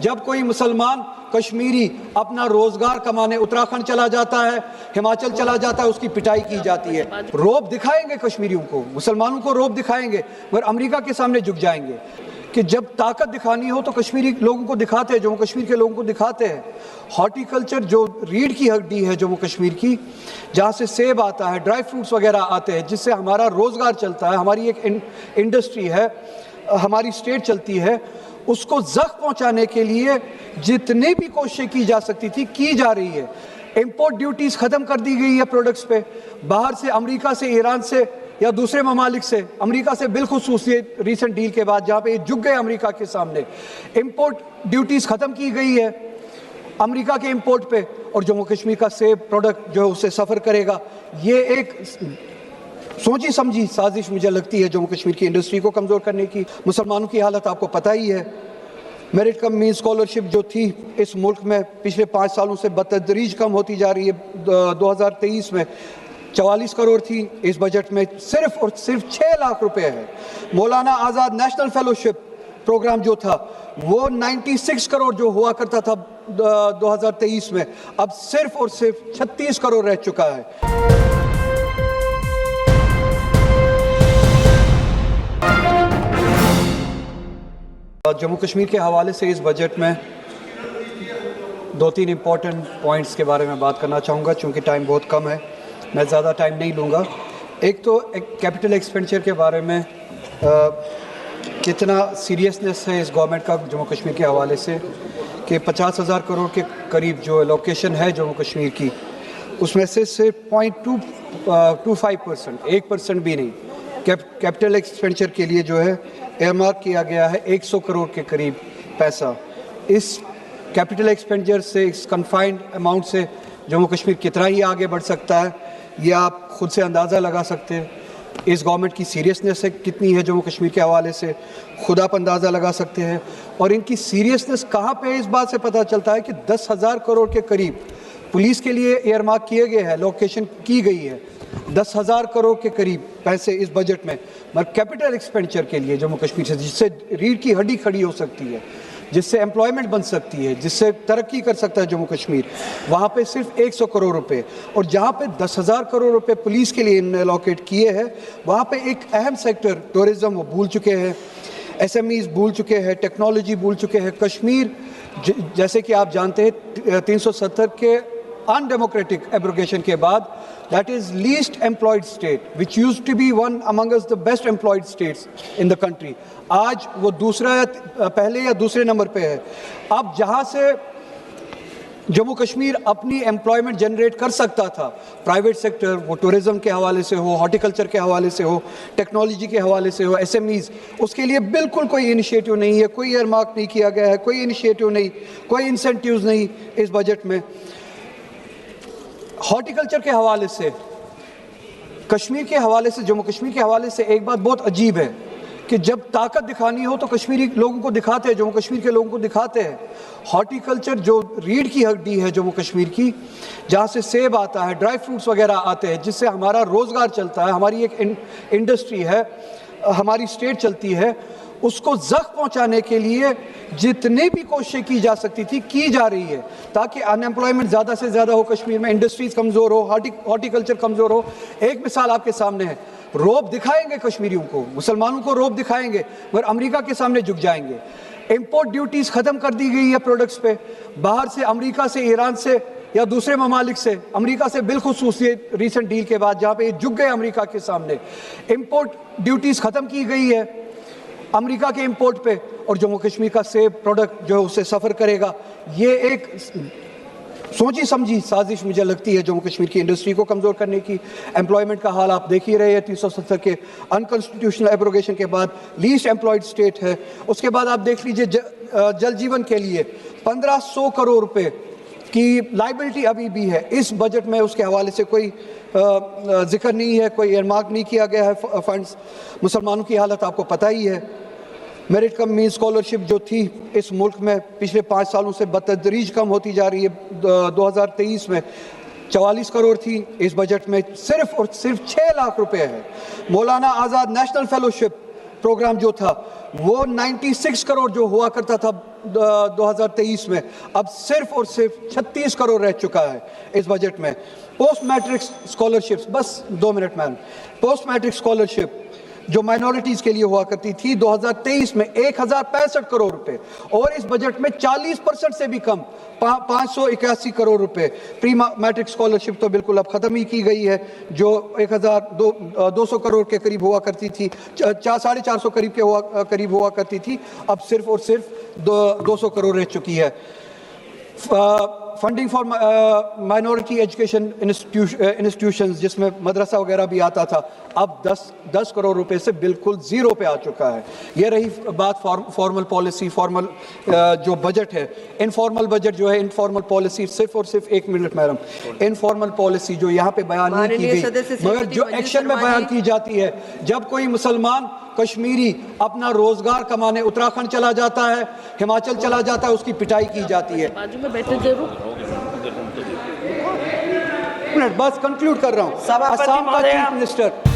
जब कोई मुसलमान कश्मीरी अपना रोजगार कमाने उत्तराखंड चला जाता है, हिमाचल चला जाता है, उसकी पिटाई की जाती है। रौब दिखाएंगे कश्मीरियों को, मुसलमानों को रौब दिखाएंगे, मगर अमेरिका के सामने झुक जाएंगे। कि जब ताकत दिखानी हो तो कश्मीरी लोगों को दिखाते हैं, जम्मू कश्मीर के लोगों को दिखाते हैं। हॉर्टिकल्चर जो रीढ़ की हड्डी है जम्मू कश्मीर की, जहाँ से सेब आता है, ड्राई फ्रूट्स वगैरह आते हैं, जिससे हमारा रोज़गार चलता है, हमारी एक इंडस्ट्री है, हमारी स्टेट चलती है, उसको ज़ख्म पहुँचाने के लिए जितनी भी कोशिशें की जा सकती थी की जा रही है। इम्पोर्ट ड्यूटीज़ ख़त्म कर दी गई है प्रोडक्ट्स पे, बाहर से अमेरिका से, ईरान से या दूसरे ममालिक से, अमेरिका से बिलखुसूस ये रीसेंट डील के बाद जहाँ पे ये झुक गए अमेरिका के सामने। इम्पोर्ट ड्यूटीज़ ख़त्म की गई है अमेरिका के इम्पोर्ट पे, और जम्मू कश्मीर का सेब प्रोडक्ट जो है उससे सफ़र करेगा। ये एक सोची समझी साजिश मुझे लगती है जम्मू कश्मीर की इंडस्ट्री को कमज़ोर करने की। मुसलमानों की हालत आपको पता ही है। मेरिट कम मीन स्कॉलरशिप जो थी इस मुल्क में पिछले 5 सालों से बतदरीज कम होती जा रही है। 2023 में 44 करोड़ थी, इस बजट में सिर्फ और सिर्फ 6 लाख रुपए है। मौलाना आज़ाद नेशनल फेलोशिप प्रोग्राम जो था वो 96 करोड़ जो हुआ करता था 2023 में, अब सिर्फ और सिर्फ 36 करोड़ रह चुका है। जम्मू कश्मीर के हवाले से इस बजट में 2-3 इम्पॉर्टेंट पॉइंट्स के बारे में बात करना चाहूँगा, चूँकि टाइम बहुत कम है, मैं ज़्यादा टाइम नहीं लूँगा। एक तो कैपिटल एक्सपेंडिचर के बारे में कितना सीरियसनेस है इस गवर्नमेंट का जम्मू कश्मीर के हवाले से, कि 50,000 करोड़ के करीब जो एलोकेशन है जम्मू कश्मीर की, उसमें से सिर्फ 0.25%, 1% भी नहीं, कैपिटल एक्सपेंडिचर के लिए जो है एयरमार्क किया गया है 100 करोड़ के करीब पैसा। इस कैपिटल एक्सपेंडिचर से, इस कन्फाइंड अमाउंट से जम्मू कश्मीर कितना ही आगे बढ़ सकता है, ये आप खुद से अंदाज़ा लगा सकते हैं। इस गवर्नमेंट की सीरियसनेस है कितनी है जम्मू कश्मीर के हवाले से, खुद आप अंदाज़ा लगा सकते हैं। और इनकी सीरियसनेस कहाँ पे है, इस बात से पता चलता है कि 10,000 करोड़ के करीब पुलिस के लिए एयरमार्क किए गए हैं, लोकेशन की गई है 10,000 करोड़ के करीब पैसे इस बजट में, मगर कैपिटल एक्सपेंडिचर के लिए जम्मू कश्मीर से, जिससे रीढ़ की हड्डी खड़ी हो सकती है, जिससे एम्प्लॉयमेंट बन सकती है, जिससे तरक्की कर सकता है जम्मू कश्मीर, वहाँ पे सिर्फ 100 करोड़ रुपए। और जहाँ पे 10,000 करोड़ रुपए पुलिस के लिए एलोकेट किए हैं, वहाँ पे एक अहम सेक्टर टूरिज़्म वो भूल चुके हैं, SMEs भूल चुके हैं, टेक्नोलॉजी भूल चुके हैं। कश्मीर जैसे कि आप जानते हैं 370 के अनडेमोक्रेटिक एब्रोगेशन के बाद, that is least employed state which used to be one among us the best employed states in the country, आज वो पहले या दूसरे नंबर पे है। अब जहाँ से जम्मू कश्मीर अपनी एम्प्लॉयमेंट जनरेट कर सकता था, प्राइवेट सेक्टर, वो टूरिज़्म के हवाले से हो, हॉर्टिकल्चर के हवाले से हो, टेक्नोलॉजी के हवाले से हो, SMEs, उसके लिए बिल्कुल कोई इनिशिएटिव नहीं है, कोई एयरमार्क नहीं किया गया है, कोई इनिशिएटिव नहीं, कोई इंसेंटिव्स नहीं इस बजट में। हॉर्टिकल्चर के हवाले से, कश्मीर के हवाले से, जम्मू कश्मीर के हवाले से एक बात बहुत अजीब है कि जब ताकत दिखानी हो तो कश्मीरी लोगों को दिखाते हैं, जम्मू कश्मीर के लोगों को दिखाते हैं। हॉर्टिकल्चर जो रीढ़ की हड्डी है जम्मू कश्मीर की, जहाँ से सेब आता है, ड्राई फ्रूट्स वगैरह आते हैं, जिससे हमारा रोज़गार चलता है, हमारी एक इंडस्ट्री है, हमारी स्टेट चलती है, उसको ज़ख्म पहुँचाने के लिए जितनी भी कोशिशें की जा सकती थी की जा रही है, ताकि अनएम्प्लॉयमेंट ज़्यादा से ज़्यादा हो कश्मीर में, इंडस्ट्रीज़ कमज़ोर हो, हॉर्टिकल्चर कमज़ोर हो। एक मिसाल आपके सामने है, रौब दिखाएंगे कश्मीरियों को, मुसलमानों को रौब दिखाएंगे, मगर अमेरिका के सामने झुक जाएंगे। इम्पोर्ट ड्यूटीज़ ख़त्म कर दी गई है प्रोडक्ट्स पे, बाहर से अमेरिका से, ईरान से या दूसरे ममालिक से, अमेरिका से बिलखुसूस ये रीसेंट डील के बाद जहाँ पे ये झुक गए अमेरिका के सामने। इम्पोर्ट ड्यूटीज़ ख़त्म की गई है अमेरिका के इंपोर्ट पे, और जम्मू कश्मीर का सेब प्रोडक्ट जो है उससे सफ़र करेगा। ये एक सोची समझी साजिश मुझे लगती है जम्मू कश्मीर की इंडस्ट्री को कमज़ोर करने की। एम्प्लॉयमेंट का हाल आप देख ही रहे हैं, 370 के अनकॉन्स्टिट्यूशनल एब्रोगेशन के बाद लीस्ट एम्प्लॉयड स्टेट है। उसके बाद आप देख लीजिए जल जीवन के लिए 1500 करोड़ रुपए की लाइबिलिटी अभी भी है इस बजट में, उसके हवाले से कोई जिक्र नहीं है, कोई एयरमार्क नहीं किया गया है फंड्स। मुसलमानों की हालत आपको पता ही है। मेरिट कम मीन स्कॉलरशिप जो थी इस मुल्क में पिछले 5 सालों से बतदरीज कम होती जा रही है। 2023 में 44 करोड़ थी, इस बजट में सिर्फ और सिर्फ 6 लाख रुपए है। मौलाना आज़ाद नेशनल फेलोशिप प्रोग्राम जो था वो 96 करोड़ जो हुआ करता था 2023 में, अब सिर्फ और सिर्फ 36 करोड़ रह चुका है इस बजट में। पोस्ट मैट्रिक स्कॉलरशिप्स, बस 2 minute ma'am, post matric scholarship जो माइनॉरिटीज़ के लिए हुआ करती थी 2023 में 1065 करोड़ रुपए, और इस बजट में 40% से भी कम 581 करोड़ रुपए। प्री मैट्रिक स्कॉलरशिप तो बिल्कुल अब ख़त्म ही की गई है, जो 1200 करोड़ के करीब हुआ करती थी, 450 करीब हुआ करती थी, अब सिर्फ और सिर्फ 200 करोड़ रह चुकी है। Funding for minority education institutions, जिसमें मदरसा वगैरह भी आता था, अब 10 करोड़ रुपए से बिल्कुल ज़ीरो पे आ चुका है। ये रही बात फॉर्मल पॉलिसी, फॉर्मल जो बजट है। इनफॉर्मल बजट जो है, इनफॉर्मल पॉलिसी, सिर्फ और सिर्फ 1 मिनट मैडम, इनफॉर्मल पॉलिसी जो यहाँ पे बयान नहीं की गई, मगर जो एक्शन में बयान की जाती है, जब कोई मुसलमान कश्मीरी अपना रोजगार कमाने उत्तराखंड चला जाता है, हिमाचल चला जाता है, उसकी पिटाई की जाती है। बाजू में बैठे जरूर, बस कंक्लूड कर रहा हूँ। असम का चीफ मिनिस्टर